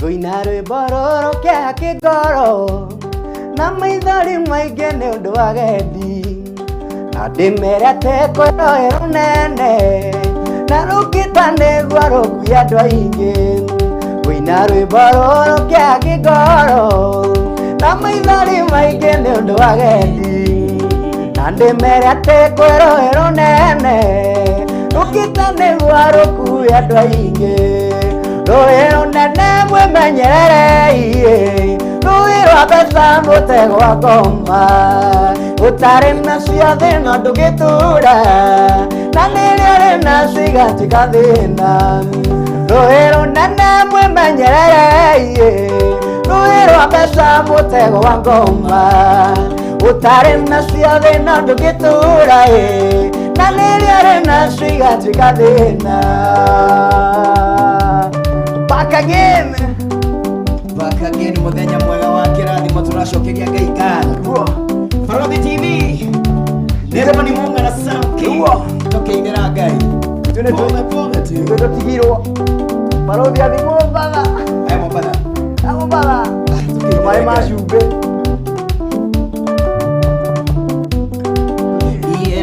Tũina rwĩmbo rũrũ kĩa Kigooco na maithori maingĩ nĩ ũndũ wa gendi, na ndĩmere atĩ kwĩroĩ rũnene na rũkĩta nĩguo rũkuia andũ aingĩ. Tũina rwĩmbo rũrũ kĩa Kigooco na maithori maingĩ nĩ ũndũ wa gendi, na ndĩmere atĩ kwĩroĩ rũnene rũkĩta nĩguo rũkuia andũ aingĩ. Rũĩ rũnene mwĩmenyerere, rũĩ rwa mbeca mũtego wa ngoma, ũtarĩ nacio thĩna ndũngĩtũũra, na rĩrĩa ũrĩ nacio igatuĩka thĩna. Rũĩ rũnene mwĩmenyerere, rũĩ rwa mbeca mũtego wa ngoma, ũtarĩ nacio thĩna ndũngĩtũũra, na rĩrĩa ũrĩ nacio igatuĩka thĩna. Back again muthenya mwega wa kirathimo turacokeria Ngai ngatho. Borothi TV nĩ Bonny Munga na Samkey tũkĩinĩra Ngai tũtigirwo Borothi athi Mombatha maĩ ma cumbĩ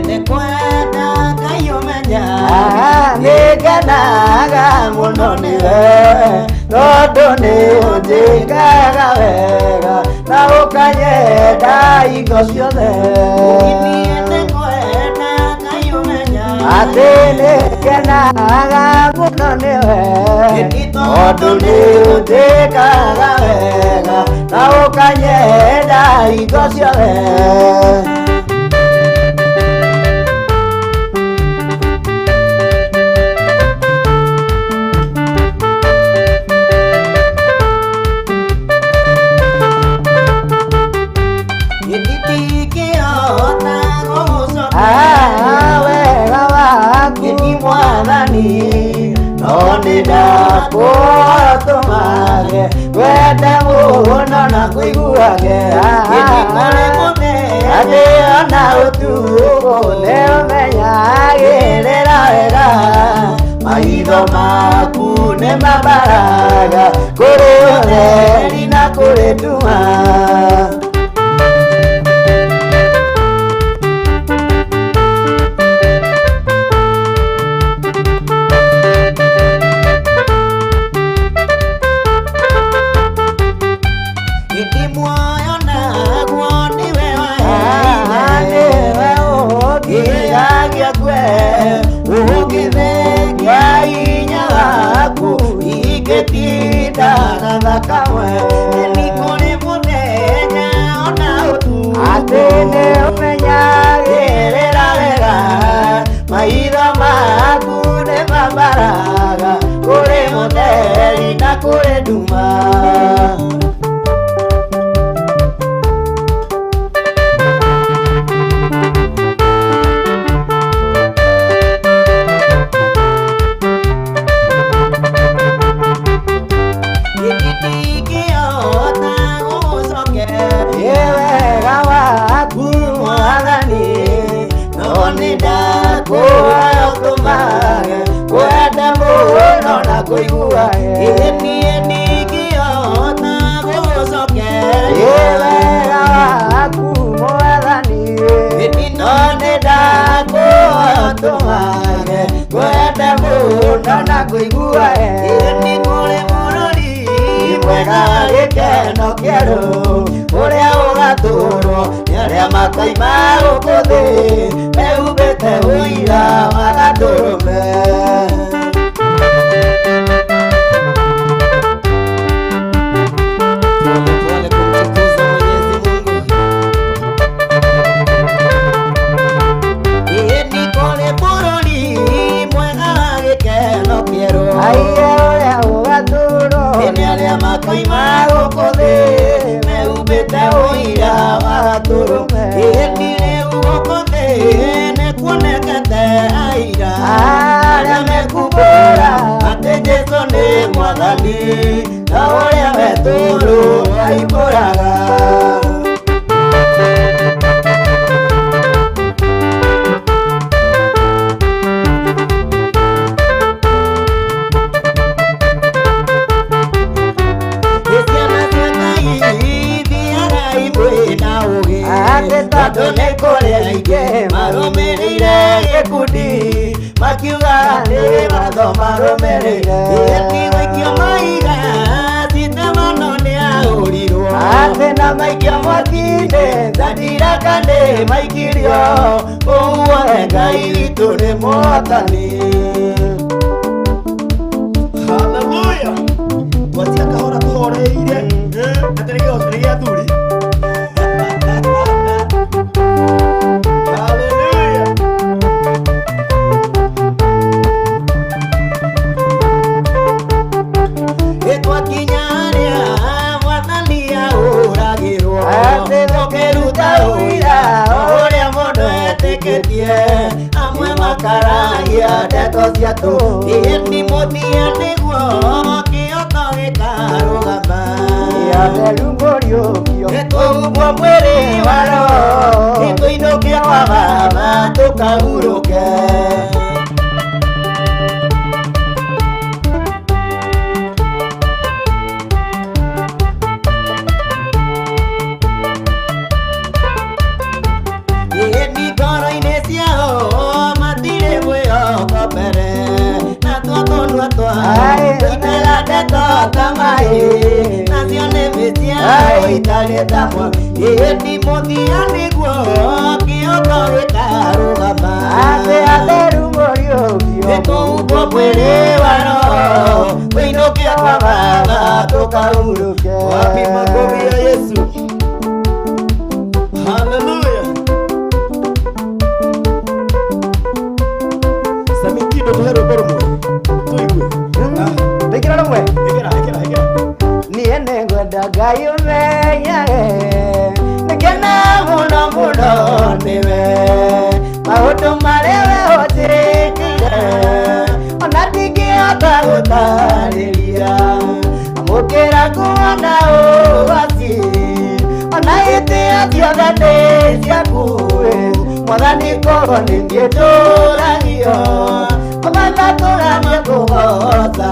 nĩ kwenda Ngai ũmenya nĩngenaga mũno nĩwe tondũ nĩũnjĩkaga wega na ũkanyenda hingo ciothe. Atĩ nĩngenaga mũno nĩwe tondũ nĩũnjĩkaga wega na ũkanyenda hingo ciothe. No nĩndakũtũmage wende mũno na kũiguage, atĩ ona ũtukũ nĩũmenyagĩrĩra wega, maitho maku nĩmambaraga kũrĩ ũtheri na kũrĩ nduma. Atĩ nĩũmenyagĩrĩra wega, maitho maku nĩmambaraga kũrĩ mũtheri na kũrĩ nduma. Ũrĩa ũgatũũrwo nĩ arĩa makoima gũkũ thĩ mehumbĩte ũira wa gatũrũme. Ahora me toro ahí por acá. Maguta maikia mwakine Zadira kande maikirio Uwe Ngai witu ni mwathani. Hallelujah. Watia kahora tuhoreire aterege osirege athuri. Hallelujah. Etwa kinyaria mwathani auragirwo Okeruta uira uria mundu etĩkĩtie amwe makaragia ndeto cia tu ni muthia niguo kĩoto gĩkarũgama atheru mũriũkio nĩtũhumbwo mwĩrĩ wa roho nĩtũinũke kwa Baba tũkahurũke. Ni muthia niguo kĩoto gĩkarũgama atheru mũriũkio nĩtũhumbwo mwĩrĩ wa roho tũinũke kwa Baba tũkahurũke. Wapi makofi ya Yesu. Hallelujah. Samkey tuhero kormo tuigwe tekera rumwe ekera niĩ nĩngwenda Ngai ũmenyage nĩkena mũno mũno nĩwe maũndũ marĩa wehotĩkĩire ona ndingĩhota gũtarĩria amũkĩra kuona ũgwati ona gĩtĩo ciothe nĩ ciaku Mwathani korwo nĩ niĩ ndũragio magatũrania kũgoca.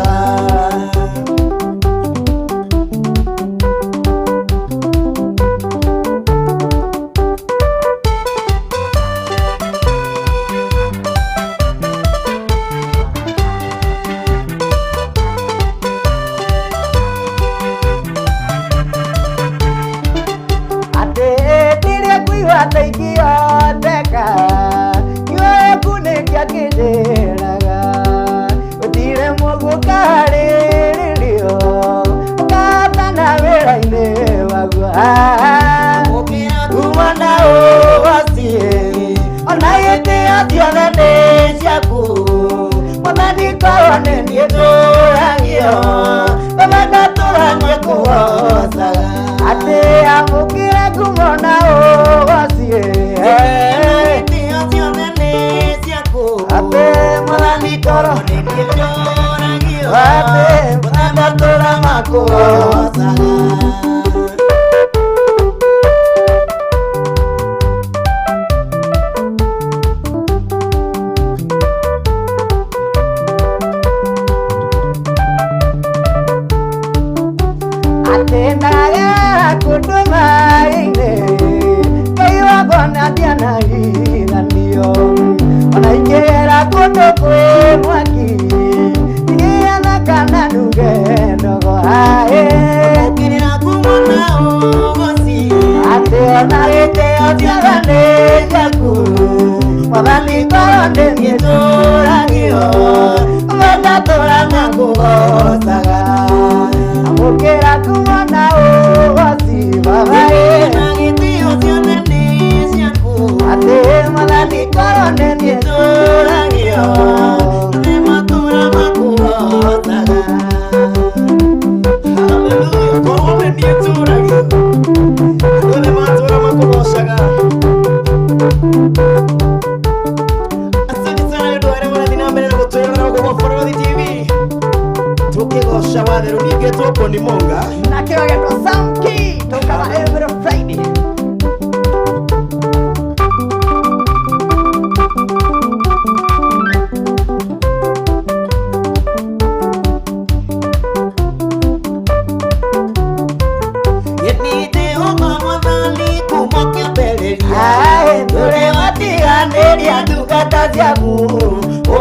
Bonny Munga na kĩo gĩtwo Samkey tũkaga every Friday.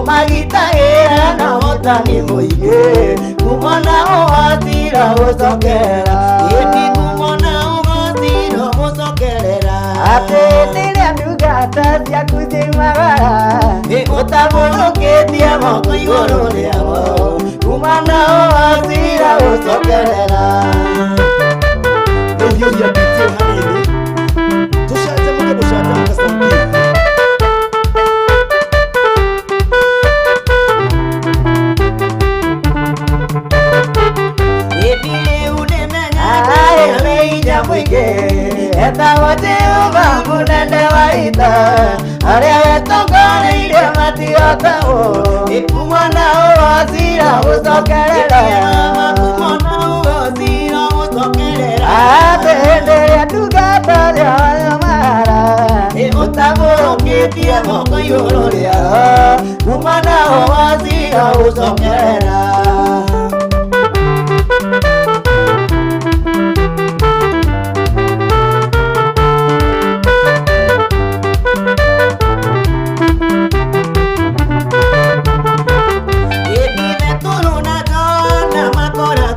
Umagitagira na hotani muige kumona ohatira gũcokera ini kumona ũgoti Atendele ndugata cia kucimagara utamurukitie moko iguru riao kuma nao wacira ucokerera Ndio ya bitie hanini. Tushajamuka Samkey. Etawote umamunende waita aria wetongoreirie matiotao ikumwana uwacira ucokerera atenderia ndungata cia mara utamurukitie moko iguru riao kumana uwacira ucokerera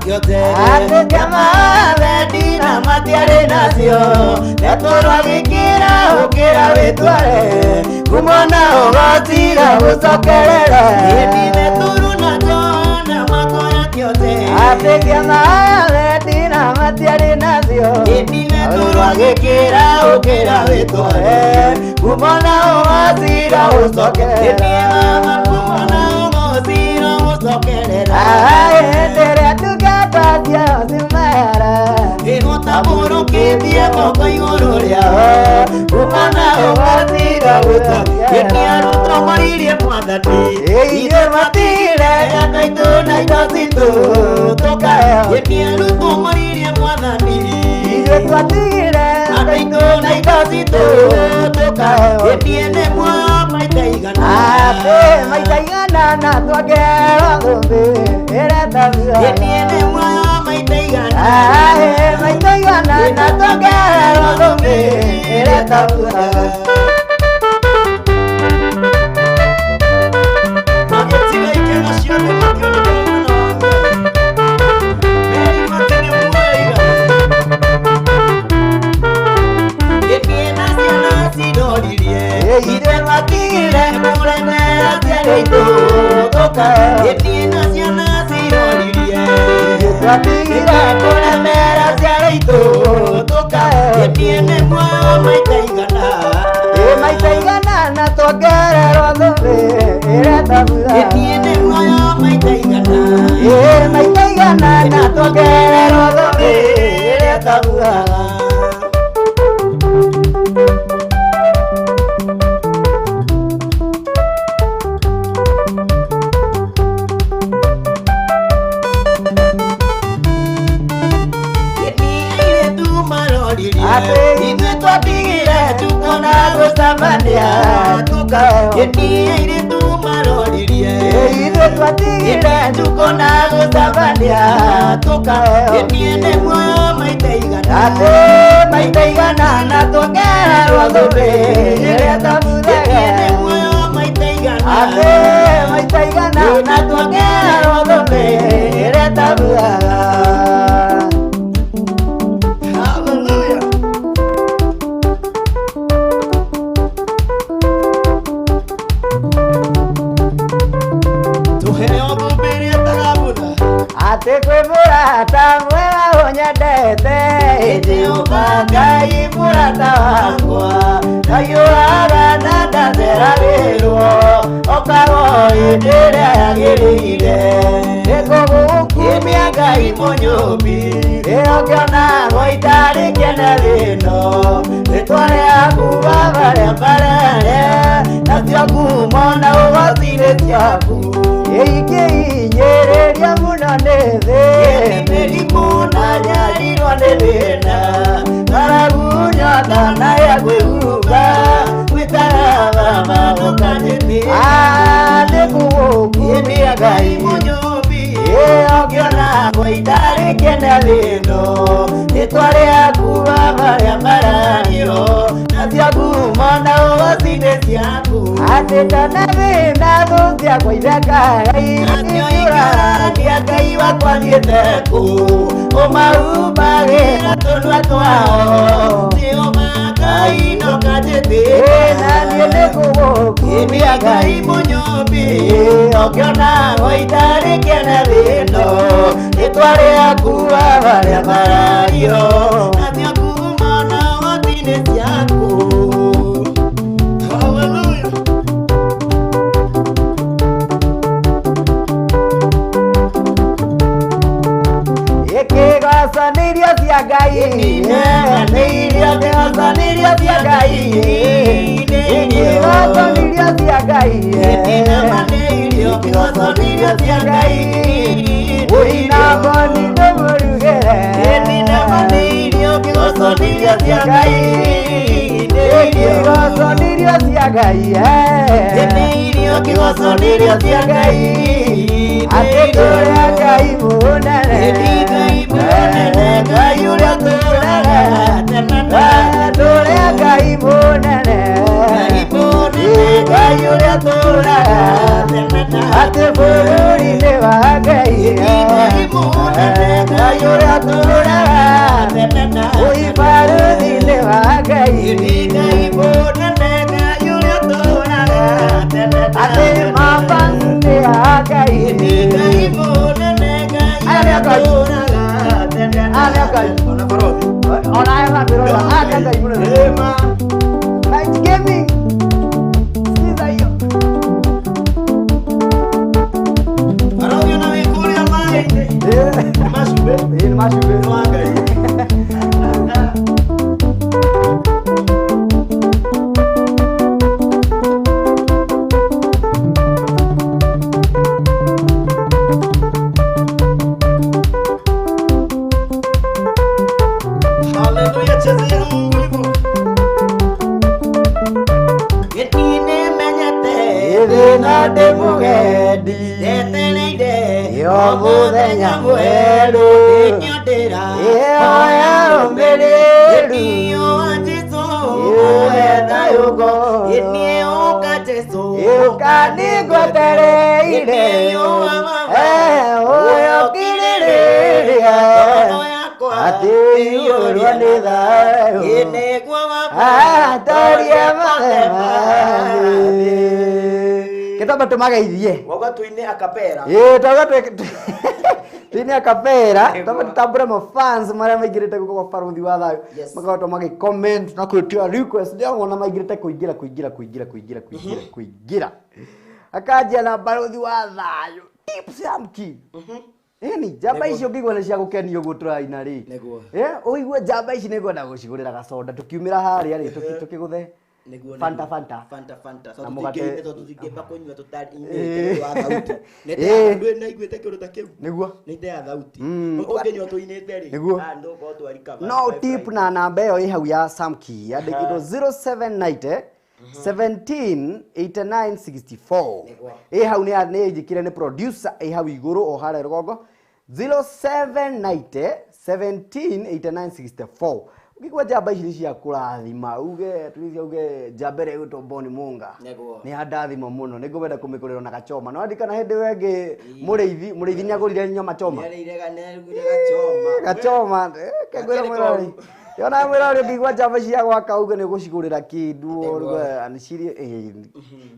ate kama wedina matiare nacio netorwa gikira ukira witware kumona ugotira ucokerere ate kama wedina matiare nacio netorwa gikira ukira witware kumona ugotira ucokerere aenderea ndungata cia cimara utamurukitie moko iguru riao kumana ugotira ucokerera Arutongoririe mwathani ithe matire andaitu na indo citu tukaheo Arutongoririe mwathani ithe twatigire andaitu na indo citu tukaheo Etiene mwa maita igana ate maita igana na twongererwo thũmbĩ ĩretathua Etiene mwa maita igana maita igana na twongererwo thũmbĩ ĩretathua Magetiga ikena ciothe makĩonera mwana wa Ngai Meri matene muoya igana Etiena ciana ciroririe ithe matigire kũremera ciana itũ tukaheo Etiena ciana ciroririe twatigire kũremera ciana itũ tukaheo Etiene mwa maita igana maita igana na twongererwo thũmbĩ ĩretathua Etiene mwa maita igana maita igana na twongererwo thũmbĩ ĩretathua ithuĩ twatigire tukona gũcemania tukaheo ithuĩ twatigire tukona gũcemania tukaheo atĩ maita igana na twongererwo thũmbĩ ĩrĩa tabuthage atĩ maita igana na twongererwo thũmbĩ ĩrĩa tabuthage ate kwe murata mwega unyendete Jehova Ngai murata wakwa ndayũraga na ndaceragĩrwo ũkarwo hĩndĩ ĩrĩa yagĩrĩire nĩngũgũkumia Ngai mũnyũmbi ĩyo ngĩonagwo itarĩkene thĩno rĩtwa rĩaku Baba rĩambarare nacio ngumo na ũgoti-inĩ ciaku ingĩhinyĩrĩria mũno nĩ thĩ mĩrimũ na nyarirwo nĩ thĩna ng'aragu nyota na ya kwĩhumba gwĩtaga Baba ũkanjĩtĩra nĩngũgũkumia Ngai mũnyũmbi ĩyo ngĩonagwo itarĩkene thĩno rĩtwa rĩaku Baba rĩambarario nacio ngumo na ũgoti-inĩ ciaku atĩ ndona thĩna thũ ciakwa ithekai nĩũragia Ngai wakwa thiĩte kũ ũmahumbagĩra tũnua twao Jehova Ngai Ngai no kajete na niende kumia Ngai munyobi okiona goitari kene thino itware akuwa baria barario Atia kumana watine siako Hallelujah Ikigocanirio cia Ngai nĩirio kĩgocanirio cia Ngai ikigocanirio cia Ngai Nĩirio kĩgocanirio cia Ngai Wĩna Bonny ndũmũrugĩre Nĩirio kĩgocanirio cia Ngai ikigocanirio cia Ngai Nĩirio kĩgocanirio cia Ngai atĩ tũrĩa Ngai mũnene Ngai ũrĩa tũraga tũrĩa Ngai mũnene Ngai ũrĩa tũraga atĩ bũrũri-inĩ wa Ngai Ngai ũrĩa tũraga ũibarũthi-inĩ wa Ngai atĩ mabanzi ya Ngai Muthenya mweru oya umiriru thayugo ukanigwetereire uyo kiririria ati urwa ni thayu ataria mathemathi Kitamba tumageithie. Woga tuine akapera. Tuine akapera. Tamba tutambure ma fans maria maigirite guko baruthi wa thayu. Makahota magi comment na kwitia request ndio ngona maigirite kuingira. Akajia na baruthi wa thayu. Tips Samkey. Eni jamba icio ngigwa cia gukenio gutura ina ri. Uigwe jamba ici nigwenda gucigurira gacoda tukiumira haria ri tukiguthe. Fanta. Na mugate tuthingimba kunywa tutari wa thauti. Nete na igwete kiru ta kiu. Niguo. Nete ya thauti. Ukinywa tuinite ri. Ando ko twari kama. No tip na namba iyo i hau ya Samkey yandikitwo 0790 178964. Hau ni njikire ni producer hau iguru o hara rugongo 0790 178964. Ukigwa jamba ici cia kurathima uge tuize uge jambere gwitwo Bonny Munga ni handathimo muno ni ngwenda kumikurira na gachoma no andikana hindi wengi muriithi nyagurire nyama choma gachoma kengwira mwirari yona mwirari ukigwa jamba cia gwaka uge ni gucigurira kindu anicirie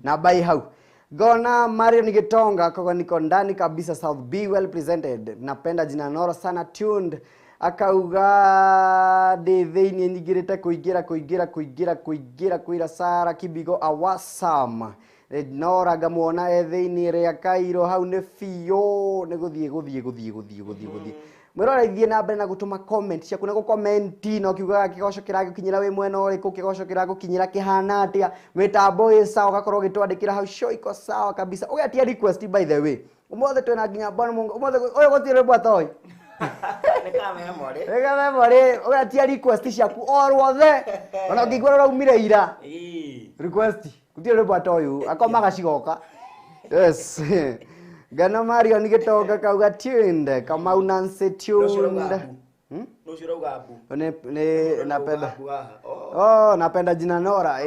na bai hau Gona Mario Nigetonga kwa niko ndani kabisa South B well presented napenda jina noro sana tuned akauga deveini nigirite kuigira kuira Sara Kibigo awesome nora ngamuona etheini ria Kairo hau ne fio ne guthie mwirorithie na mbere na gutuma comment ciaku na gucomment no kiuga kigoco kiragukinyira we mwena uriku kigoco kiragukinyira kihana atia mitambo ĩ sawa gakorwo gitwandikira hau show iko sawa kabisa ugatia request by the way umothe twena nginya Bonny Munga umothe uyo gutire bwatoi Ega memory ugatia request ciaku orwothe ona ngigwara raumire ira request gutire bwatoi akomaga cigoka yes Gana Mario Nigetonga kauga tuned kama unanse tuned Nusu rauga abu. Napenda. Napenda jina Nora.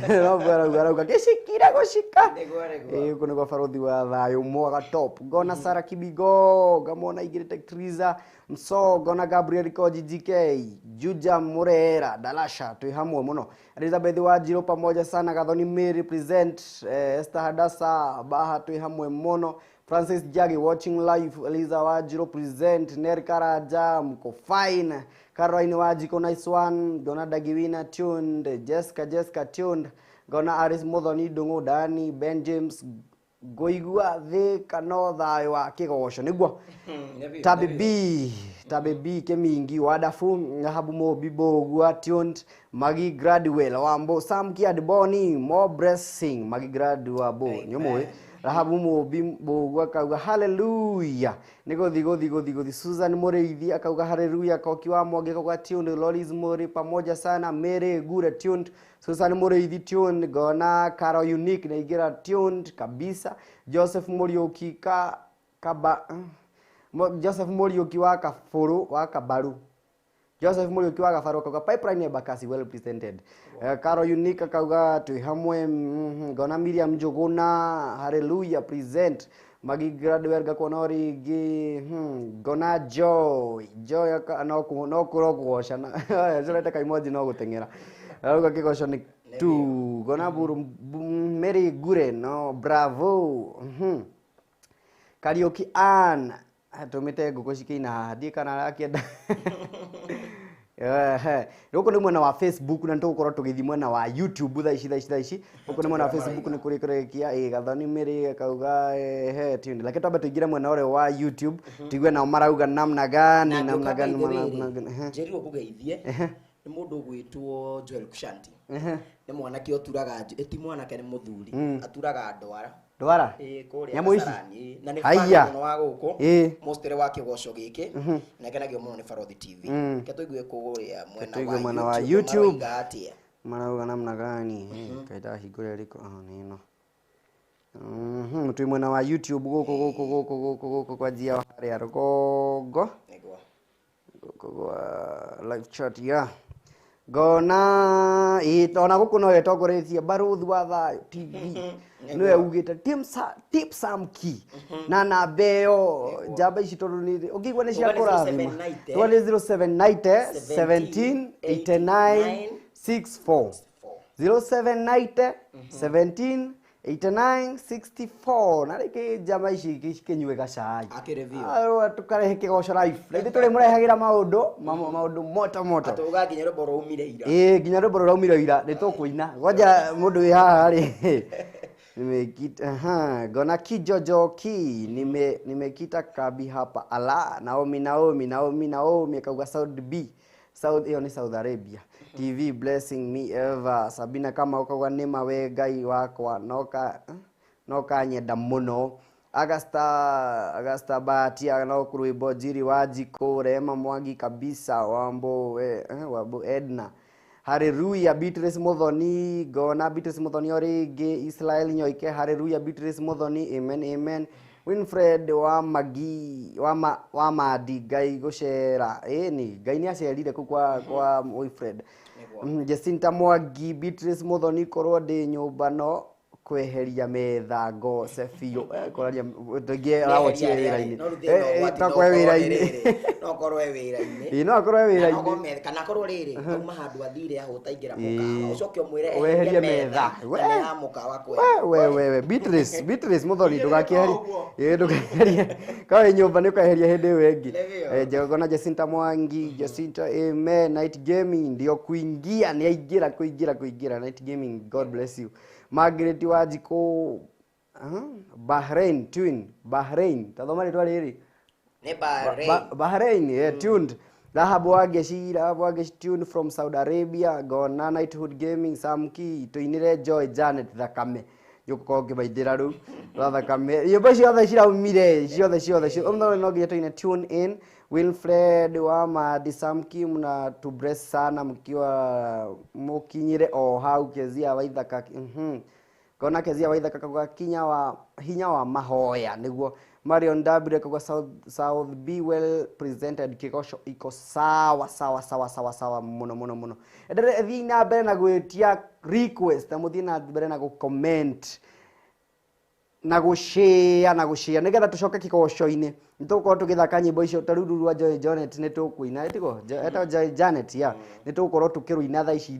Rauga kishikira goshika. Kuna kwa farodhi wa thayo mwaga top. Gona Sara Kibigo, gamona igirite Triza Mso, gona Gabriel Koji GK, Juja Murera, Dalasha, tui hamwe muno. Elizabeth Wajiro pamoja sana, Gathoni May represent, Esther Hadasa, Baha tui hamwe muno. Francis Jagi watching live, Eliza Wajiro present, Neri Karaja, mko fine. Caroline Wajiko nice one, gona Dagiwina tuned, Jessica tuned, gona Aris Modoni Dungu Dani, Ben James Goigua the kanotha wa Kigooco niguo tabibi kemingi wadafu habu mo bibo gua tuned Magi Gradwell wambo Samkey And Bonny more blessing Magi Gradwabo nyomoe rahabu mo bimbo gua kauga hallelujah nigo thigo Susan Mureithi akauga hallelujah kokiwa mwage kwa tuned Loris Mori pamoja sana Mere Gure tuned Susan Mureithi tuned gona Karo Unique na igira tuned kabisa Joseph Morioki Joseph Morioki waka furu waka baru Joseph Morioki waka faru kwa pipeline ya Bakasi well presented Karo Unique kauga tu hamwe gona Miriam Jogona hallelujah present Magi Gradwell gakonori gona Joy no kurogosha na zoleta kaimoji no gutengera Rauga Kigooco ni tu gona buru Mary Gure no bravo Karaoke Ann atumite nguko cikina hadi kana akienda Roko ni mwena wa Facebook na ntukorwo tugithi mwena wa YouTube tha ici roko ni mwena wa Facebook ni kurikurekia Gathoni Mary kauga tune lakini twambe tuingira mwena ore wa YouTube tigue na marauga namna gani Jerry okugeithie ni mundu gwitwo Joel Kushanti ni mwanake oturaga eti mwanake ni muthuri aturaga ndwara nyamu ici na ni fano wa guko mostere wa Kigooco giki na kenagio muno ni Farothi TV ke tuigue kuguria mwena wa YouTube marauga namna gani kaida higure liko nino tui mwena wa YouTube guko kwa jia ya rogogo live chat ya gona itona guku no yetogorethia baruthi wa thayo TV no ugite tip Samkey na nabeo jaba ici tondu ni ugigwa ni cia kurathima 0790 17 89 64 0790 17 89 64 na reke jama ici kinywe gacai akireview tukarehe Kigooco live reke tule murehagira maundu moto atuga nginya ruboro umire ira nginya ruboro raumire ira ni tukuina ngoja mundu wi haha ri nimekita gona Kijojo ki nimekita kabi hapa ala Naomi kauga South hiyo ni Saudi Arabia TV blessing me ever Sabina kama ukagwa nima we gai wakwa noka nyenda muno Agasta Bahati no kuruibo Jiri Wajiko Rema Mwangi kabisa wambo Edna hallelujah Beatrice Muthoni gona Beatrice Muthoni orige Israel nyoike hallelujah Beatrice Muthoni amen Winfred wa Magi wa Madi gai gucera ni gai ni acerire kwa Winfred Jacinta Mwangi Beatrice Muthoni korwo ndi nyumba no kweheria methango Sefio koraria ndogie awochire wira-ini takwe wira-ini no korwe wira-ini no korwe wira-ini kana korwo riri uma handu athire ahuta ingira mukawa ucoke umwire weherie metha ya mukawa kwe we Beatrice Muthoni ndugakeherie kawe nyumba ni ukaheria hindi wengi jagona Jacinta Mwangi Jacinta amen Night Gaming ndio kuingia ni kuingira Night Gaming God bless you Margaret Wajiko Bahrain Bahrain tathoma ritwa riri ni Bahrain tuned Rahabu Wageshi tuned from Saudi Arabia gona Knighthood Gaming Samkey tuinire Joy Janet Thakame yuko kibaidira ru Thakame yebo ciothe ciraumire ciothe no nginya tuine tune in Wilfred wa Madi Samkey mna to bless sana mkiwa mukinyire o hau Kezia Waithaka gona Kezia Waithaka kwa kinya wa hinya wa mahoya niguo Marion Ndabire kwa South be well presented Kigooco iko sawa muno endere thi na mbere na gwitia request na muthi na mbere na comment na gushare nigetha tucoke Kigooco-ini nitukorwo tugithaka nyimbo icio taruru wa Janet ni tukuina etiko eta Janet ya ni tukorwo tukiruina tha ici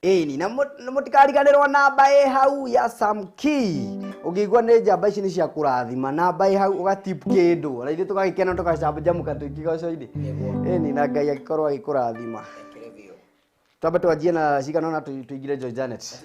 ni na mutikariganirwo namba hau ya Samkey ugigwa ni njamba ici ni cia kurathima namba hau ugatip kindu raithie tugagikena tukacamba mukatu Kigooco-ini ni na Ngai agikorwo agikurathima twambe twanjie na cigana na tuigire Janet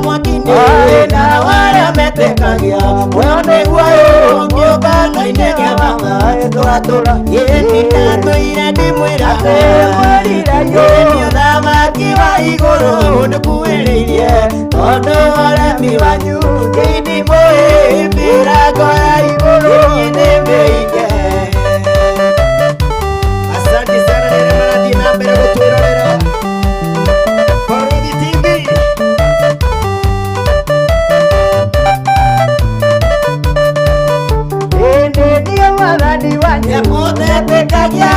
mwakini na wale metekagia mwone guayo kiogana inegea mama etwatura yeni natuire ndimwira yeni uthamaki wa iguru nikuwiririe tondu uremi wanyu thini mwi mĩrango ya iguru nĩmĩige. Asante sana nene marathi na mbere gũtwĩrorera Borothi TV. Ĩndĩ niĩ mwathani wanyu nĩmũtetĩkagia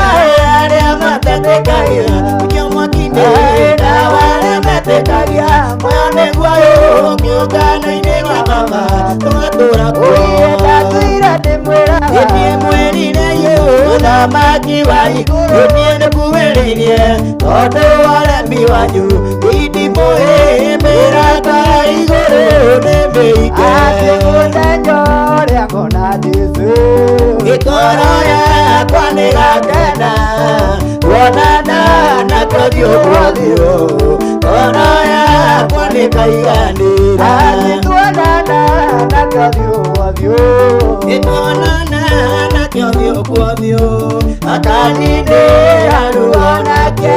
arĩa matetĩkagia kũnyua mwaki-inĩ na arĩa metĩkagia muoyo nĩ guoyo kĩũngano-inĩ gĩa mama tũgatũũra kuo. ndatuire ndĩmwĩraga Niĩ mwĩrire ũthamaki wa igũrũ niĩ nĩkuwĩrĩirie tondũ ũremi wanyu ndimũĩ mĩrango ya igũrũ nĩmĩige. atĩ mũthenya ũrĩa ngona Jesũ Ngĩtoro yakwa nĩgakena kuonana na tũthiũ kwa thiũ, ngoro yakwa nĩkaiganĩra tuonana na tũthiũ kwa thiũ nĩtuonana nakĩo thiũ kwa thiũ akaninĩ aruo nake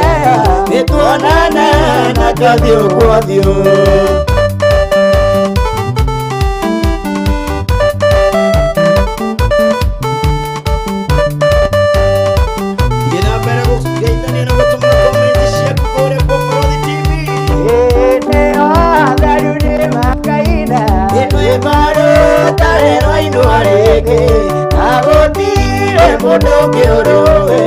nĩtuonana nakĩo thiũ kwa thiũ. Mũndũ kĩũrũwe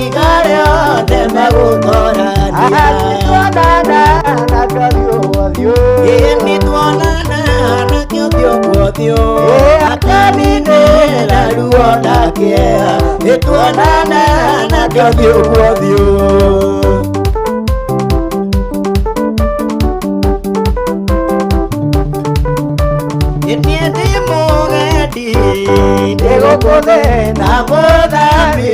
igare othe megũtũrania tuonana na tũthiũ kwa thiũ nĩtuonana nakĩo thiũ kwa thiũ akaninĩra ruo na kĩeha nĩtuonana nakĩo thiũ kwa thiũ. Niĩ ndĩ mũgendi ndĩgũkũthĩna na mũthami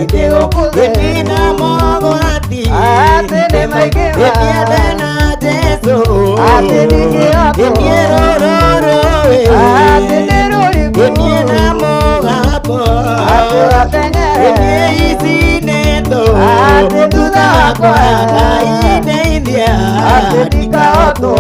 ndĩgũkũthĩna mogwati atĩ nĩ maingĩ ndĩkĩende na Jesũ atĩ ndingĩhotwo niĩ rũrũrũĩ atĩ nĩ rũrĩkũ niĩ na mũgambo atĩ wateng'ere niĩ icinĩtwo atĩ thutha wakwa Ngai ndeithia atĩ ndikahotwo.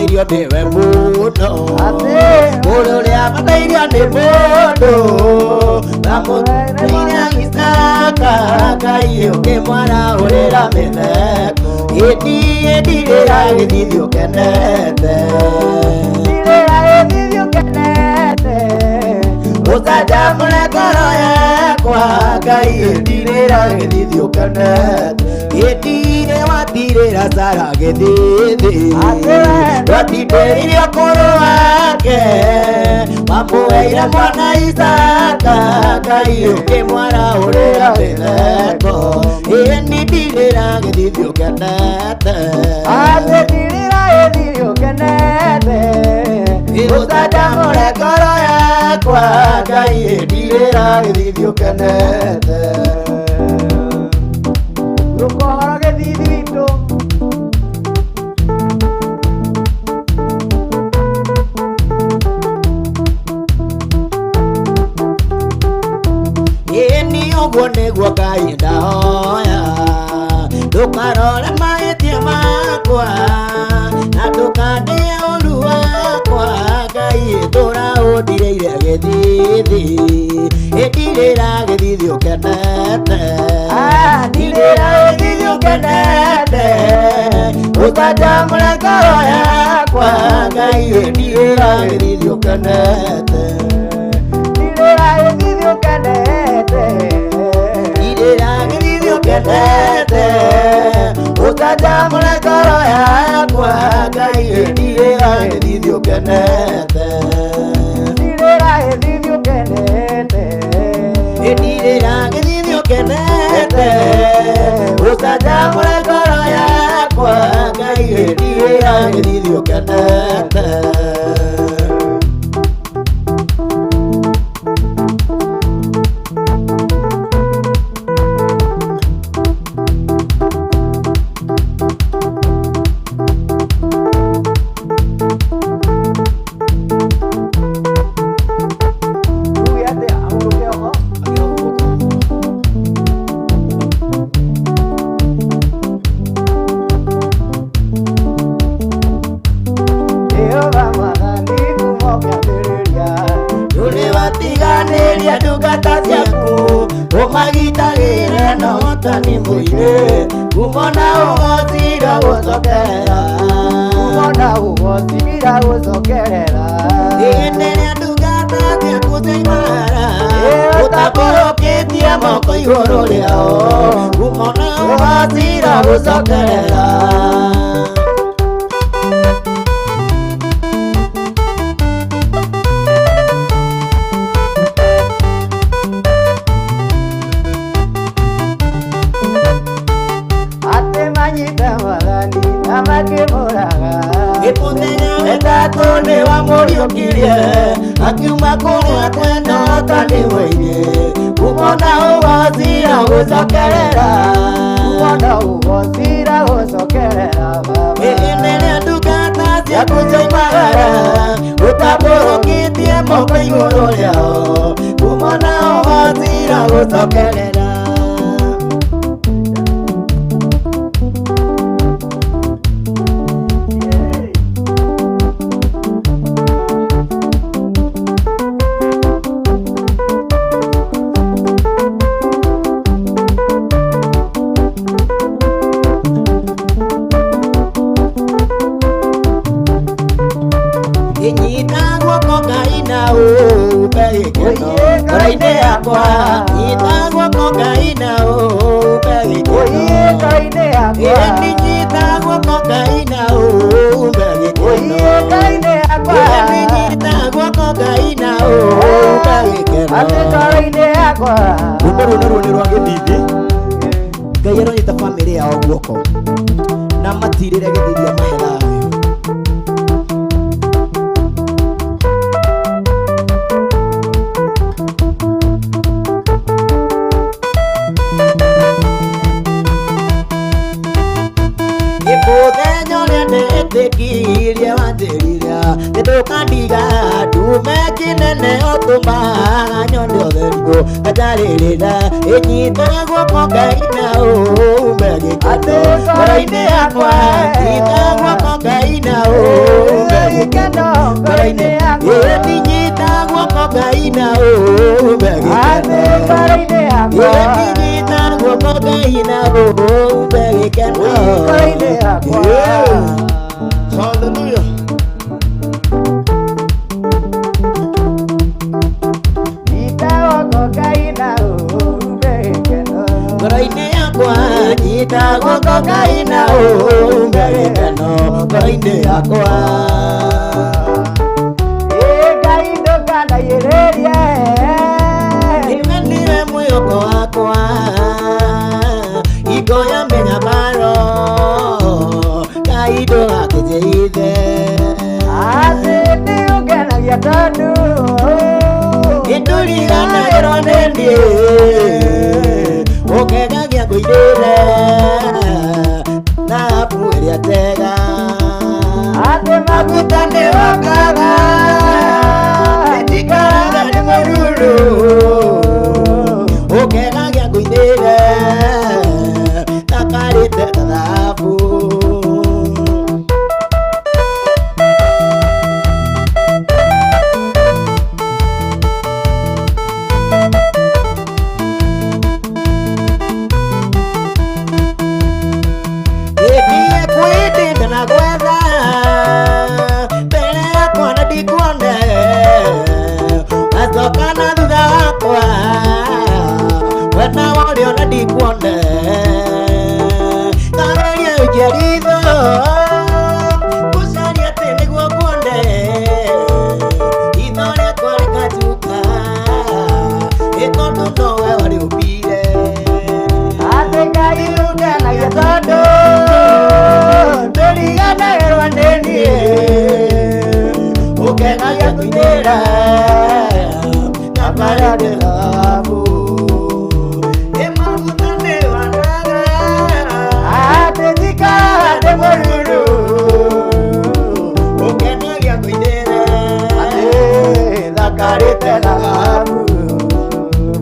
matairio niwe muno uria matairio ni mundu bamutairia gisaka Ngai ukimwara urira mitheko ndirira githithio kenete utajamure ngoro yakwa Ngai ndirira githithio kenete Gitire watirira Sara githithi watindiririe ũkũrũ wake wamuheire mwana Isaka Ngai ũkĩmwara ũrĩa mĩtheko ĩni ndirĩra gĩthithio kenete ndirĩra gĩthithio kenete ũtajamũre ngoro yakwa Ngai ndirĩra gĩthithio kenete Rukohora githithito Yeni ogwo niguo Ngai ndahoya ndukarore mahĩtia makwa na ndũkandie ũru wakwa Ngai tũra ũndireire gĩthithi ndirĩra gĩthithio kenete ndirĩra gĩthithio kenete ũtajamũre ngoro yakwa Ngai ndirĩra gĩthithio kenete ndirĩra gĩthithio kenete ndirĩra gĩthithio kenete ũtajamũre ngoro yakwa Ngai ndirĩra gĩthithio kenete ndirĩra gĩthithio kenete ndirĩra gĩthithio kenete ũtajamũre ngoro yakwa Ngai ndirĩra gĩthithio kenete Tiganĩria ndungata ciaku ũmagitagĩre na ũhotani mũingĩ kumona ũgocira gũcokerera hĩndĩ ĩrĩa ndungata ciaku cioimara ũtambũrũkĩtie moko igũrũ rĩao kumona ũgocira gũcokerera Tone wa mũriũkirie akiuma kũrĩa kwenda ũhotani mũingĩ kumona ũgocira gũcokerera hĩndĩ ĩrĩa ndungata ciaku cioimagara ũtambũrũkĩtie moko igũrũ rĩao kumona ũgocira gũcokerera Nyita guoko Ngai na ũmbe gĩkeno ngoro-inĩ yakwa nyita guoko Ngai na ũmbe gĩkeno ngoro-inĩ yakwa nyita guoko Ngai na ũmbe gĩkeno ngoro-inĩ yakwa nyita guoko Ngai na ũmbe gĩkeno ngoro-inĩ yakwa rũmbo rũu nĩ rwa gĩthithi Ngai aronyita bamĩrĩ yao guoko na matirĩre gĩthithia mahera Tekiria wateriria ndukandiga ndume kinene otumaga nyone otheruo ajarĩrĩra ĩnyita guoko Ngai na ũmbe gĩkeno ngoro-inĩ yakwa nyita guoko Ngai na ũmbe gĩkeno ngoro-inĩ yakwa Nyitagwo kokaina ngoro-inĩ yakwa Nyitagwo kokaina gĩkeno ngoro-inĩ yakwa Hallelujah. Nyitagwo kokaina gĩkeno ngoro-inĩ yakwa Ngai ndũkandaihĩrĩrie nĩmenire mwĩhoko wakwa ingoya mĩnyamaro Ngai ndũgakĩnjĩhithe atĩ nĩũngenagia tondũ nĩtũriganagĩrwo nĩ niĩ ũkegagia ngũithĩre na apu ĩrĩa tega atĩ maguta nĩwakaga ndikaraga nĩ mũruru ũkegagia ngũithĩre takarĩte na thahabu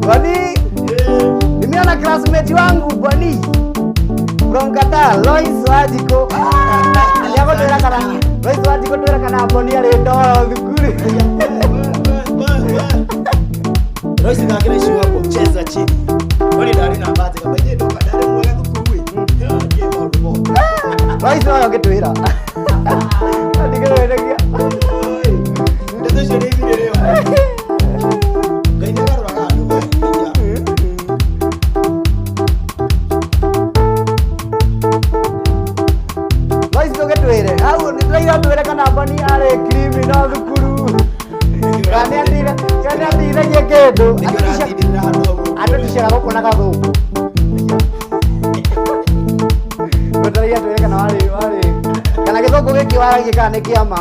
Bonny, nimeona classmate wangu Bonny from Qatar, Lois Wajiko. Yako twera kana Lois Wajiko twera kana Bonny ari ndo thukuru. Lois ngakire shuwa kucheza chini. Bonny ndari na mbate kama je ndo kadare mwega thukuru wi. Lois oyo ngitwira. Ndigereregia. Ndeto shiri ngire leo. Kana Bonny are criminal thukuru kana ndire yekedo atisha gukona gathuku gutaria twire kana wari kana githuku giki waragia kana nĩ kĩama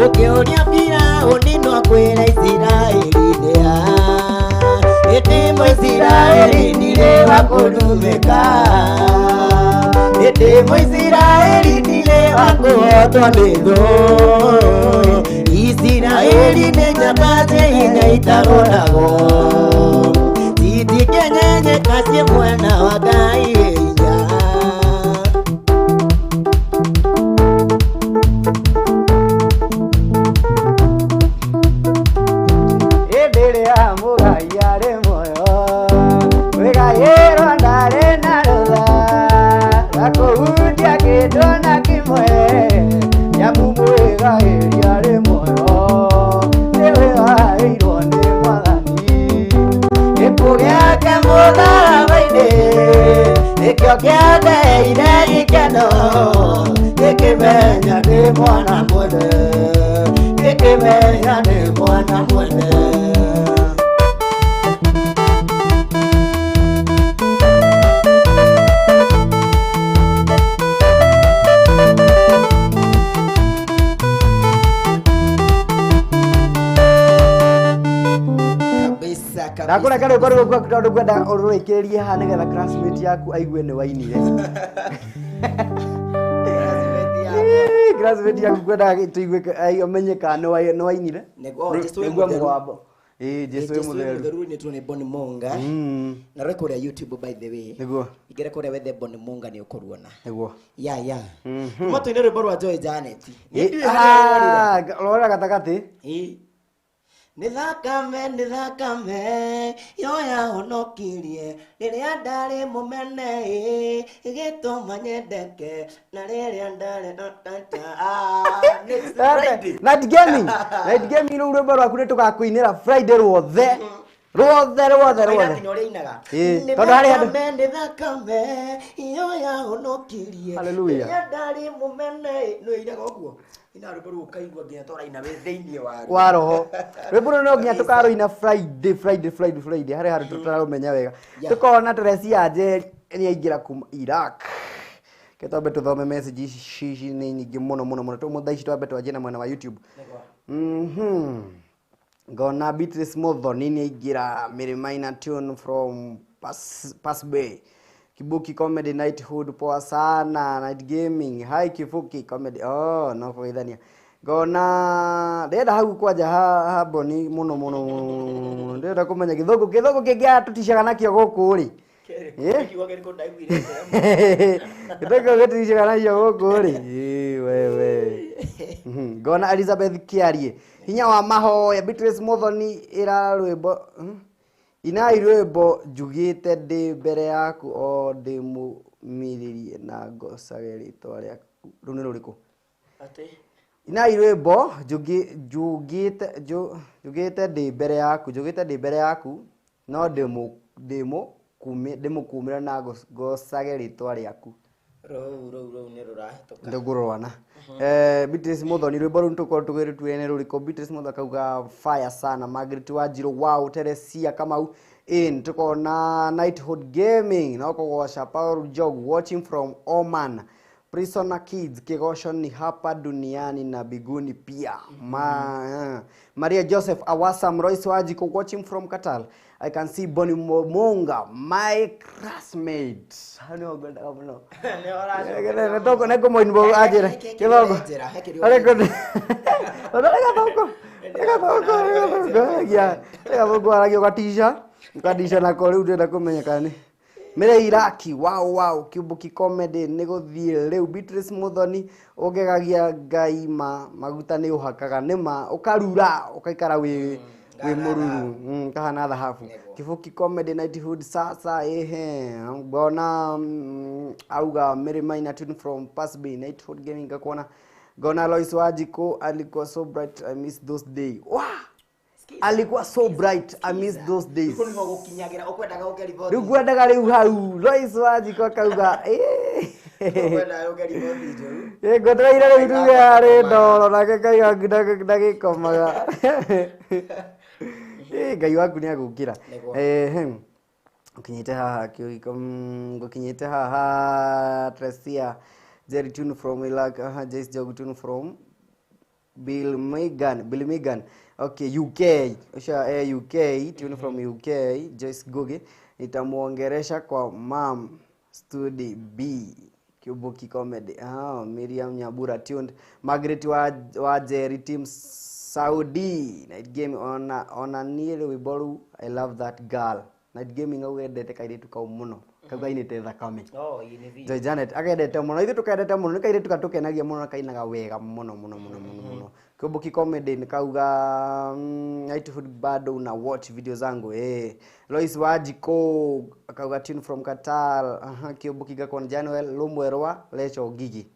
Ukionia pira unino kwera Israeli dea Etemo Israeli nile wakulumeka Etemo Israeli nile wakuotwa medo Israeli nejapate inaitagonago Titi kenyenye kasi mwana wagai Ikimenya ni mwana mwene Ndakora kare kwa tondu kwenda uruikirie ha nigetha classmate yaku aigue ni wainire. Classmate yaku kwenda tuigue amenye kana ni wainire. Niguo mwabo. Jesu mutheru ni tuone Bonny Munga. Na rekoria YouTube by the way. Niguo. Igere koria wethe Bonny Munga ni ukuruona. Niguo. Ya. Moto ine rwimbo rwa Joy Janet. Rora gatagati. Nithakame yoya honokirie riria ndari mumene gituma nyendeke na riria ndari Night gaming no rwimbo rwaku ni tugakuinira Friday rwothe tondu hari andu nithakame yoya honokirie riria ndari mumene no iraga uguo ina rwimbo ukaigua nginya tora ina we thiini wa roho rwimbo no nginya tukaroina Friday hari tutarumenya wega tukona Teresi aje ni aingira kuma Iraq ketombe tuthome message shishi ni nyingi muno tu muthaici twambe twaje na mwena wa YouTube Gona Beatrice Muthoni ni aingira Mirimaina tune from Pass Bay Kibuki Comedy Nighthood poa sana Night Gaming hi Kifuki Comedy no kuidhania Gona ndenda hau kwaja ha Bonny muno ndenda kumenya githogo kingia tutishaga nakio guku ri githogo tutishaga nakio guku ri wewe Gona Elizabeth Kiarie hinya wa mahoya Beatrice Muthoni ira rwimbo ina irwimbo njugite ndi mbere yaku ndi mumiririe na ngocage ritwa riaku ru ni ruriku ati ina irwimbo njugite ndi mbere yaku no ndimukumira na ngocage ritwa riaku ro ni rurahituka ndugurwana Beatrice Muthoni rwimbo ru ntuko tugirituene ruriko Beatrice Muthoni kauga fire sana Margaret Wajiro wow Teresia Kamau tukona Nighthood Gaming na kugosha Paul Jog watching from Oman Prisoner Kids Kigooco ni hapa duniani na biguni pia Maria Joseph Awasam Royce Wajiko watching from Qatar I can see Bonny Munga my classmate ano gwenda kabno ne toko ne komo inbo ajira kidogo aleko ya bogo aragio katisha na kore utenda kumenyekane mere Iraki wow Kibuki Comedy niguthie riu Beatrice Muthoni ugegagia ngai maguta ni uhakaga nima ukarura ukaikara wi mururu kahana dhahabu Kibuki Comedy Nighthood sasa bona auga Mirimaina tune from Pass Bay Nighthood Gaming kakona Gona Lois Wajiko alikuwa so bright I miss those days alikuwa so bright I miss those days ukwendaga riu hau Lois Wajiko kauga ngotraire riu tuge ari ndoro nake kaiga ndagikomaga ngai waku ni agukira ukinyite haha ngukinyite haha Tresia Jerry tune from Iraq Jace Jog tune from Bill Megan okay UK UK tune from UK Joyce Goge nitamuongeresha kwa mam study B Kibuki Comedy Miriam Nyabura tuned Margaret wa Jerry team Saudi Night Game on a near wiboru I love that girl Night Gaming awendete kairetu ka muno kauga inite thakame ini Joy Janet agendete muno ithu tukendete muno nikairetu katukenagia muno kainaga wega muno Kibuki Comedy nikauga Nighthood bado una watch video zangu Lois Wajiko akauga tune from Qatar Kibuki gakon Januel Lumwerwa Lecho Gigi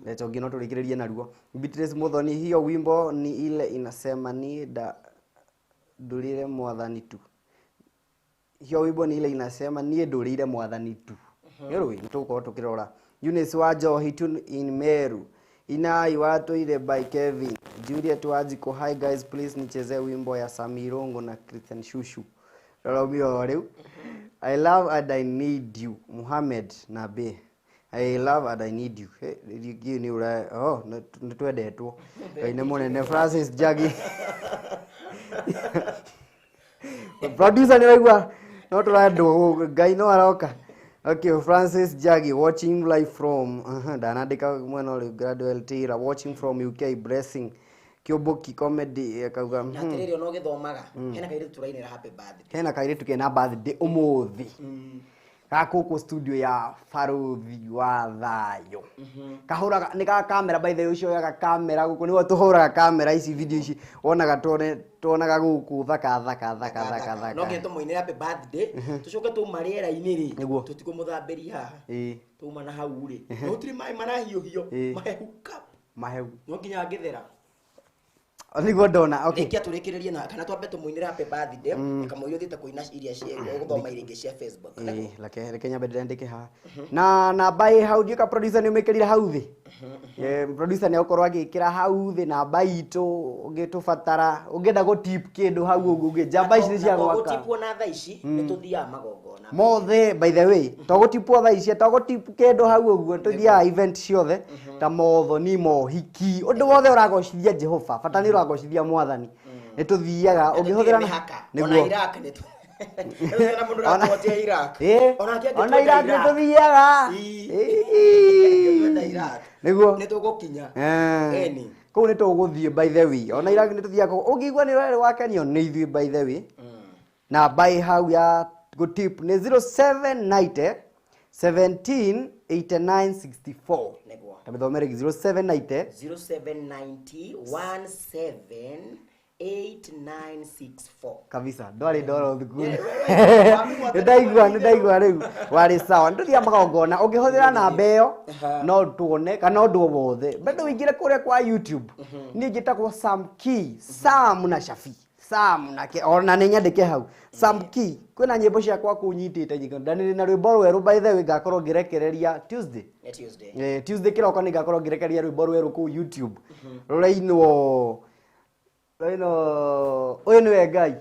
Lecho Gino tulikiririe naruo Beatrice Muthoni hiyo wimbo ni ile inasema ni ndurire mwathani tu hiyo wimbo ni ile inasema ni ndurire mwathani tu yero nituko tukirora Eunice Wajo tune in Meru Inai watu ile by Kevin Juliet Wajiko hi guys please nicheze wimbo ya Samirongo na Christian Shushu Romeo leo I love and I need you Muhammad Nabe I love and I need you you ni ura nitwendetwo ine munene Francis Jagi Producer ni waigua no turando ngai no aroka. Okay, Francis Jagi watching live from Danadika Mwana Graduate Tira watching from UK Blessing Kyoboki comedy akauga na tiriri no githomaga hena kaire turainira happy birthday hena kaire tukena birthday umuthi Kigooco studio ya Faruthi wa Thayo kahuraga ni ka camera by the way ucio ya camera guku niwe tuhuraga camera ici video ici wonaga tuonaga guku thaka no ngeto muinira happy birthday tucoke tu mariera iniri tutikumuthamberia haha tuma na hau ri no tiri mai marahiuhio mahehu no nginya ngithera Niguo ndona okay ikia turikiririe na kana twambe tumuinira happy birthday kamuirio thite kuina iria cia guthoma iringi cia Facebook reke nyambe ndike ha na bai hau ndika producer ni umekirira hau thi producer ni ukorwa agikira hau thi na bai itu ungitubatara ungenda go tip kindu hau ugu ngijamba ici cia gwaka go tipwo na thaa ici nituthia magongona mothe by the way to go tipwo thaa ici to go tip kindu hau ugu tuthia event ciothe ta motho ni mohiki undu wothe uragocithia Jehova fatani uragocithia mwathani nituthiaga ungihuthira niguo Iraq nitu na mundu rakotia Iraq ona Iraq nituthiaga niguo nitugukinya eni kou nituguthie by the way ona Iraq nituthiaga ungigua ni wale wakenio ni ithui by the way na by how ya go tip ni 0790 17 89 64 niguo tabithomere 0790 178964 kabisa ndwari ndoro thukuru ndaigua riu wari sawa nduthia magongona ungihuthira namba iyo no tuone kana undu wothe bado wingire kuria kwa YouTube ni njitagwo Samkey Sam na Shafi Sam na ke ona ni nyandike hau Samkey kwina nyimbo ciakwa kunyitite nyigo ndaniri na rwimbo rweru by the way ngakorwo ngirekereria Tuesday kiroko ni ngakorwo ngirekereria rwimbo rweru ku YouTube rurainwo uyu niwe Ngai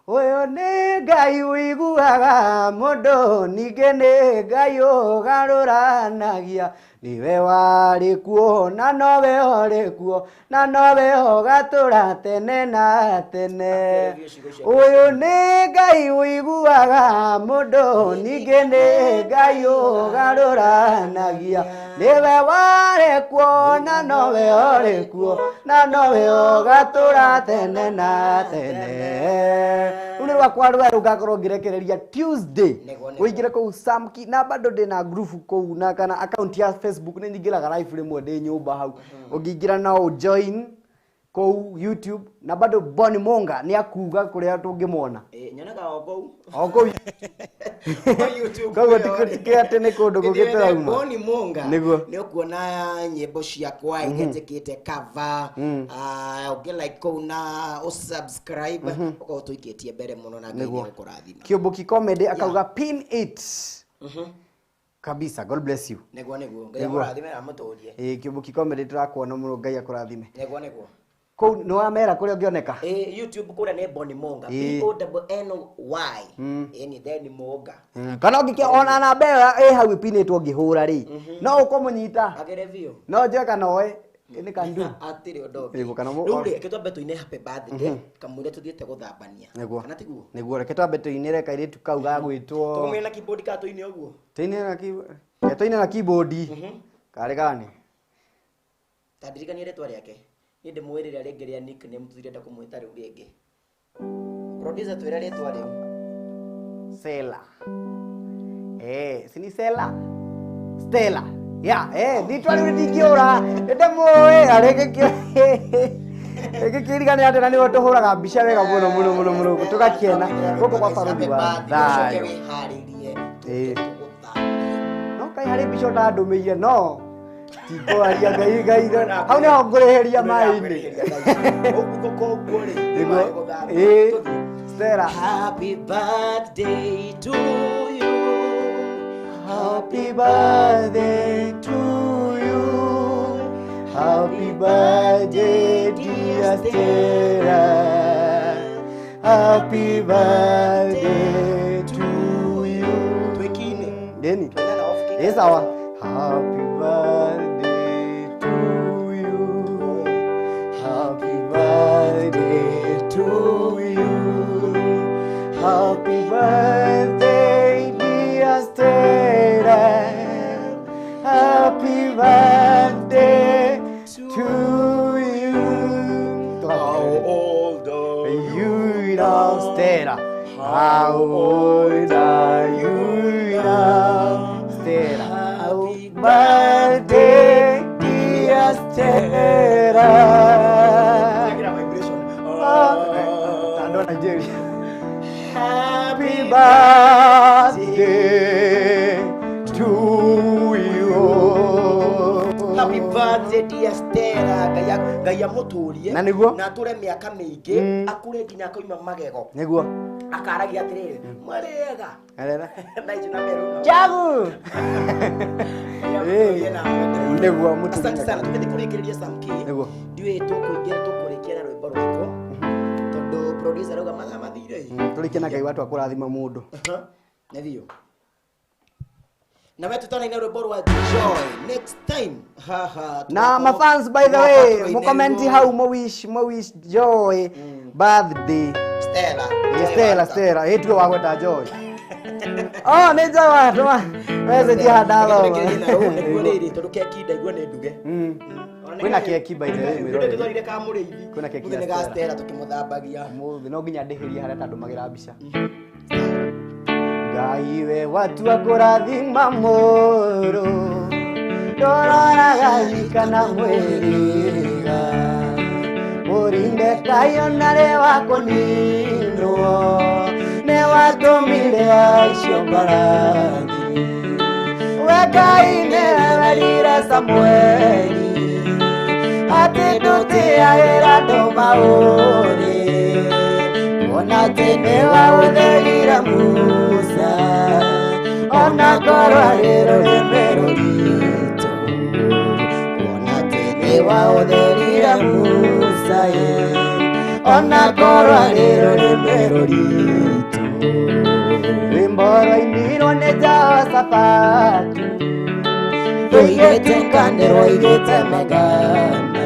uyu ni Ngai wiguaga mundu ninge ni Ngai ugaruranagia niwe wari kuo na nowe ori kuo na nowe ugatura tene na tene uyu ni Ngai wiguaga mundu ninge ni Ngai ugaruranagia niwe wari kuo na nowe ori kuo na nowe ugatura tene na tene ule wakwa rweru ngakorwo ngirekereria Tuesday uingire kou Samkey na bado ndina group kou na kana account ya Facebook ni ngiraga live rimwe ndi nyumba hau ungingira na join kou YouTube na bado Bonny Munga ni akuga kuria tungimona nyonaga kou YouTube kwa tikia tene kundu gugitira uma Bonny Munga ni ukuona nyimbo ciakwa igetekite cover uge like kou na subscribe uko tuikitie mbere muno na ngai ukurathima Kigooco comedy akauga pin it kabisa. God bless you. Niguo ngai akurathime na muturie Kigooco comedy turakuona muno ngai akurathime niguo ko no amera kuria ngioneka YouTube kuria ni Bonny Munga BONNY ni then Munga kana ngikia ona na mbera hau pinitwo ngihura ri no ukomunyita agere vio no je kana oe ni kandu atiri odogi niguo kana mu ri ketwambe tuine happy birthday kamwire tuthiete guthambania kana tiguo niguo reke twambe tuinire kairitu kau ga gwitwo tumwina keyboard ka tuine uguo tuine na keyboard kare gani tadirikani retwa riake inde mwirira ringi ria nickname tuthirenda kumwita riu ringi producer twira retwa riu Sela sini Sela Stella nditwa riu ndingiura inde moe areke kirigane ate na ni tuhuraga mbica wega muno tugakiena guko kwa Faruthi wa Thayo no kai hari mbica ndandumiire no tiko aria ngai hau ni ongureheria mai-ini Stella happy birthday to you happy birthday to you happy birthday dear Stella happy birthday to you twekine deni sawa happy birthday to you happy birthday to you How old are you now? Stella. Happy birthday, dear Stella. Happy birthday to you. Happy birthday dear Stella. Gaya muturie na tore miaka mingi akure nginya koima magego niguo akaragia atiriri marega arera na ijuna meru jagu niguo mutu asante sana tukithikurikiria Samkey niguo ndiwe tukuingira tukurikia na rwimbo rwiko tondu producer rauga mathaa mathire turikia na Ngai watu akurathima mundu nethio na wetu tona ina rwimbo rwa Joy next time na my fans by the way mo comment how mo wish Joy birthday Stella etwe wagweta Joy oh ne jawa tuma weze ji hadalo ngoriri tondu keki ndaigua ni nduge kwina keki by the way mirore twarire ka muriithi kwina keki ya Stella tukimuthambagia muthi no nginya ndihiria haria tandu magira mbica Ngai we watu akurathima moro ndororaga kana mwiriga urinde kayo nare wako nino ne watumire acio mbarathi we Ngai ne werire Samueli ati ndutiagira andu mauri ona tene wautherire Musa ona korwa rero remero gitu ona tene wautherire Musa ona korwa rero remero gitu wimbo-inĩ nĩ Jehoshafatu tũigĩte ngandĩro igĩte magana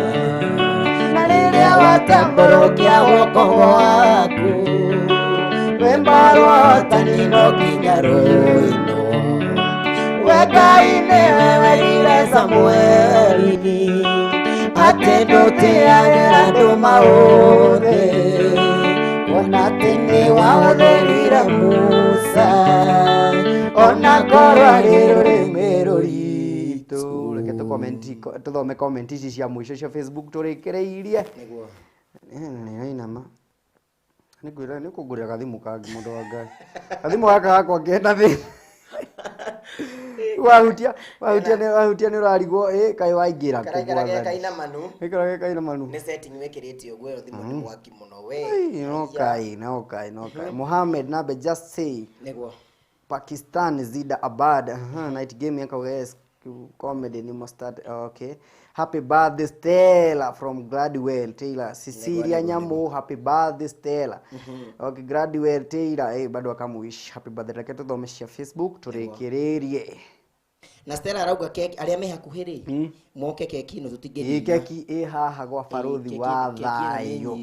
na rĩrĩa watambũrũkia guoko gwaku rwĩmbo rwa ũhotani no nginya rũinwo we Ngai nĩwe werire Samueli atĩ ndũtĩagĩra andũ maũthĩ ona tene waũthĩrire Musa ona korwa rĩrĩ rĩmĩrũ ritũ reke tũthome comment ici cia mũico cia Facebook tũrĩkĩrĩirie nĩguo nĩinama nĩngwĩra nĩũkũngũrĩra gathimũ kangi mũndũ wa Ngai gathimũ gaka gakwa ngĩenda thĩ wahutia nĩ ũrarigwo kaĩ waingĩra kaina manu nĩ setting wĩkĩrĩte ũguo ĩyo thimũ nĩ mwaki mũno we no kai Mohammed Nabe just say nĩguo Pakistan Zida Abad night game yako yes comedy ni must start okay happy birthday Stella from Gladwell Taylor Cecilia Nyamu happy birthday Stella okay Gladwell Taylor bado akamuish happy birthday reke tuthomeshia Facebook turekererie na Stella arauga keki aria me hakuhiri moke keki no tutingeni keki haha gwa baruthi wa thayo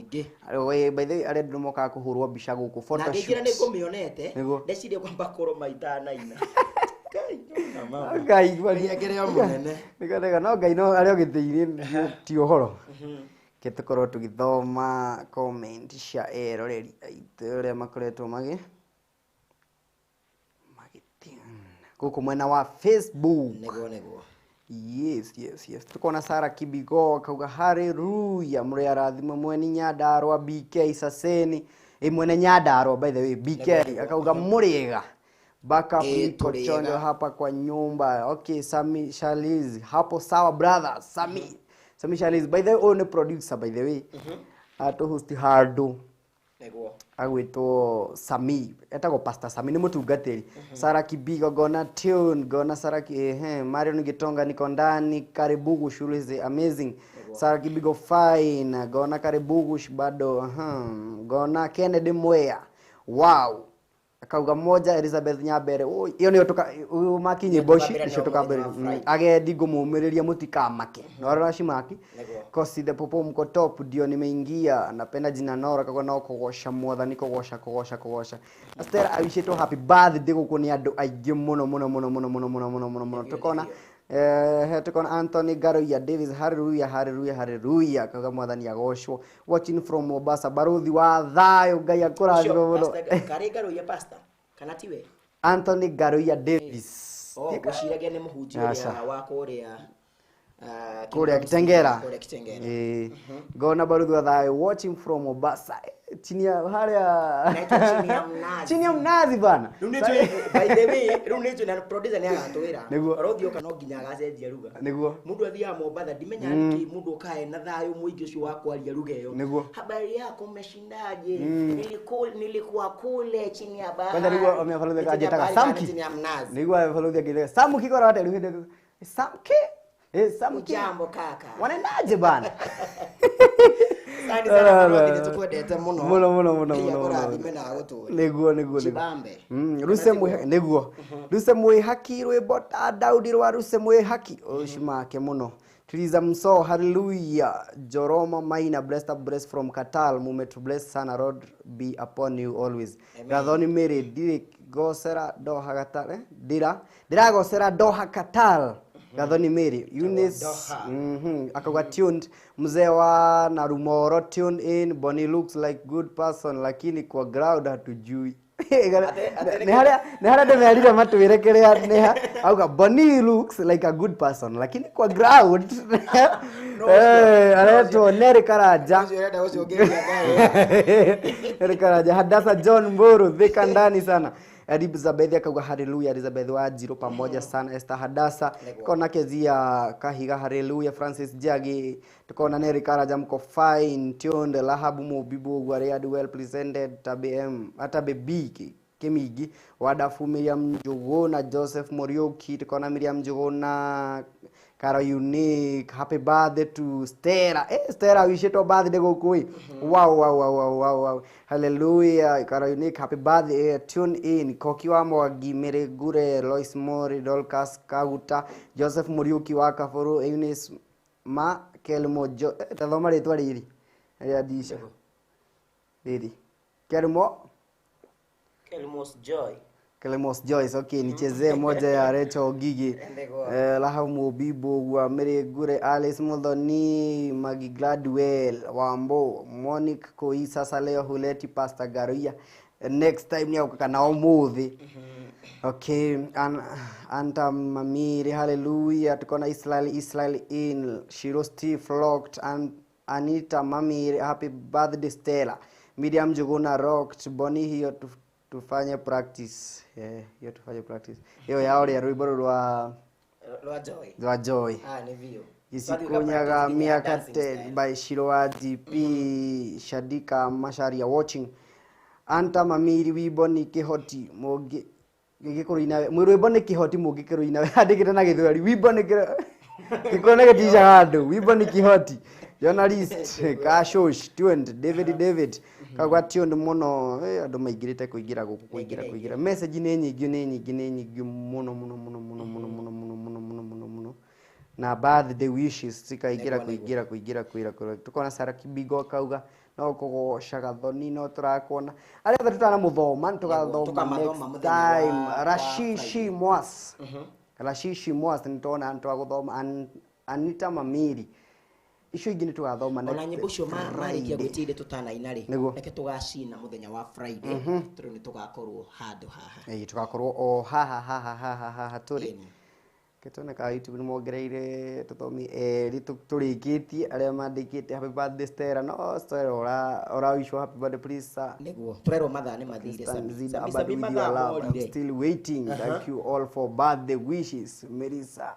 we by the way aria ndomoka kuhurwo mbica guku photo shoot na ngira nĩ ngũmĩonete ndecirie kwamba kũrũma itanaina Ngai ngĩrĩa mũnene nĩgatega no Ngai no arĩa ũgĩthĩire ti ũhoro ketukorwo tũgĩthoma comment cia eroreri aitũ arĩa makoretwo magĩtia gũkũ mwena wa Facebook nĩguo yes tukona Sara Kibigo akauga hallelujah mũrĩ arathima mwene Nyandarua BK Saseni mwene Nyandarua by the way BK akauga mũrĩega baka piko chondo hapa kwa nyumba okay Sami Shaliz hapo sawa brother Sami Shaliz by the way on producer by the way ato host hardo niguo agwitwo Sami etagwo Pastor Sami ni mutungatiri Sara Kibigo gona tune gona Sara Mario Gitonga niko ndani karibu shule is amazing Sara Kibigo fine gona karibu bado gona Kennedy Mwea wow akauga moja Elizabeth Nyambere iyo ni otoka makinye boshi nishotoka mbere agendi ngumumireria mutikamake nora shimaki kosi the popo mko top ndio nimeingia napenda jina Nora kagwa na kugosha mwathani kugosha Esther awisheto happy birthday guko ni andu aingĩ muno tukona Hetukon Anthony Garoya Davis, hallelujah hallelujah hallelujah, kaga mwathani agocwo. Watching from Mombasa, baruthi wa thayo Ngai akurathime muno. Kare Garoya pastor kana tiwe Anthony Garoya Davis. Guciragia ni muhunjia wa kuria kuria Kitengera. Gona baruthi wa thayo watching from Mombasa. Chini ya haria chini ya mnazi bana. By the way runejo na producer ni agatwira rothio kana nginya agacenjia ruga niguo mundu athia Mombasa ndimenya niki mundu kae na thayo muingi ucio wa kwaria ruga iyo habari yako umeshindaje nilikuwa kule chini ya bahari kwanza niguo amefalodhi ajitaka Samkey chini ya mnazi niguo amefalodhi akile Samkey kora hata ruhinde Samkey Samkey jambo kaka wanaendaje bana Sani sana marodi nitukwendete muno muno niguo ruse mwe haki rwimbo ta Daudi rwa ruse mwe haki oshimake muno Tiliza mso hallelujah Joroma Maina blessed from Katal mumet bless sana Lord be upon you always Gathoni Mary Direk gosera doha Katal dira gosera doha Katal Gathoni Mary Eunice akagwa tuned mzee wa Narumoro tuned in Bonny looks like good person lakini kwa ground hatujui Nehara demealira matuirekerea neha auga Bonny looks like a good person lakini kwa ground anaitwa Neri Karaja Hadasa John Mburu dhika ndani sana Elizabeth akauga hallelujah Elizabeth wa Jiro pamoja sana Esther Hadasa tukona kezia Kahiga hallelujah Francis Jagi tukona Neri Karaja mko fine tuned Lahabu Mubibu Gwariad well presented TBM hata bebiki Kemigi wadafu Miriam Njuguna Joseph Morioki tukona Miriam Njuguna Kara unique happy birthday to Stella Stella wish it birthday go kui wow hallelujah Kara unique happy birthday tune in Kokiwa Mwagi Meregure Lois Mori Dolcas Kaguta Joseph Muriuki waka foru Eunice ma Kelmo tadhoma letu riri adisha riri Kelmos Joyce okay nichezee moja ya Recho Gigi Lahamu Bibo wa Meregure Alice Modoni Magi Gladwell Wambo Monique Koisa sasa leo huleti Pastor Garoya next time ni ukakana omuthi okay anta mamiri hallelujah tukona Israel in Shiro Steve Flocked and Anita mamiri happy birthday Stella Miriam Njuguna rocked Bonny hiyo tufanye practice hiyo tufanye practice hiyo yao ya rwimbo rwa joy ni vio isikunyaga miaka 10 by Shiro DP Shadika Masharia watching anta mamiri wibo ni kihoti mogi gikuruina mwirwimbo ni kihoti mogi kiruina andikite na githwari wibo ni kikona gatisha handu wibo ni kihoti journalist Kashosh 20 David kagwa tiondo muno andu maigirite kuingira guku kuingira message ni nyingi muno na birthday wishes sikaigira kuingira tukona Sara Kibigo kauga no kugosha Gathoni no turakona aria tutana muthoma tugathoma next time Rashishi Mwas nitona antu aguthoma Anita Mamiri icio ingine tugathoma next ona nyimbo cio marikia gwitire tutana inari reke tugacina muthenya wa Friday turu ni tugakorwo handu haha tugakorwo o haha turi ketone ka YouTube ni mongereire tuthomi turikitie aria mandikite happy birthday Stella no Stella ora wish happy birthday please niguo turero mathaa ni mathire I'm still waiting thank you all for birthday wishes Melissa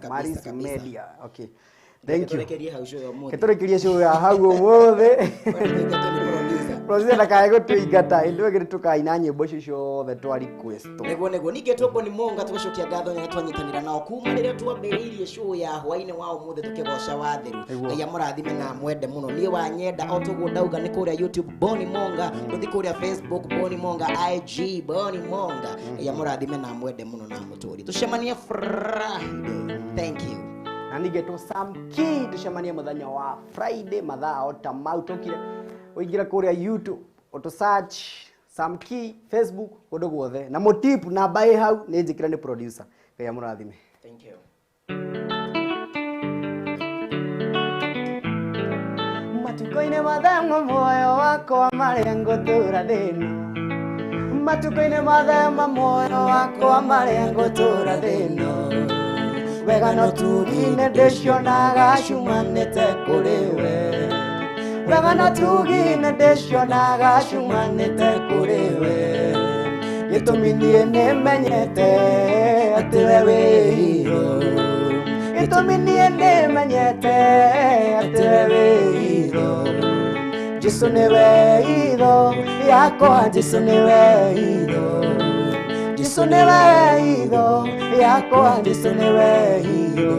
Marisa Media okay thank you keturekeria show ya hau wothe Prozi na kaego tuigata indwe gire tukaina nyimbo cio the to request nego ninge to Bonny Munga tugacokia ngatho nya twanyitanira nao kuma rire twambiriirie show ya hwaine wao muthe tukigosha watheru ngai amurathime na mwende muno nie wanyenda o tugu ndauga ni kuria YouTube Bonny Munga tuthi kuria Facebook Bonny Munga IG Bonny Munga ngai amurathime na mwende muno na muturi tucemanie Friday thank you Anigeto Samkey tucemanie muthenya wa Friday mathaa otamau tokire uingira kuria YouTube auto search Samkey Facebook undu guothe na motipu na buy hau ni njikira ni producer ngai amurathime Thank you. Matuko-inĩ mathema muoyo wakwa marĩa ngũtũra thĩno. Matuko-inĩ mathema muoyo wakwa marĩa ngũtũra thĩno. Wega no tugi-inĩ ndĩcionaga ciumanĩte kũrĩ we. Wega no tugi-inĩ ndĩcionaga ciumanĩte kũrĩ we. Gĩtũmi niĩ nĩmenyete atĩ we wĩ hiro. Gĩtũmi niĩ nĩmenyete atĩ we wĩ hiro. Jesũ nĩwe hiro yakwa, Jesũ nĩwe hiro. Jesũ nĩwe hiro yakwa, Jesũ nĩwe hiro.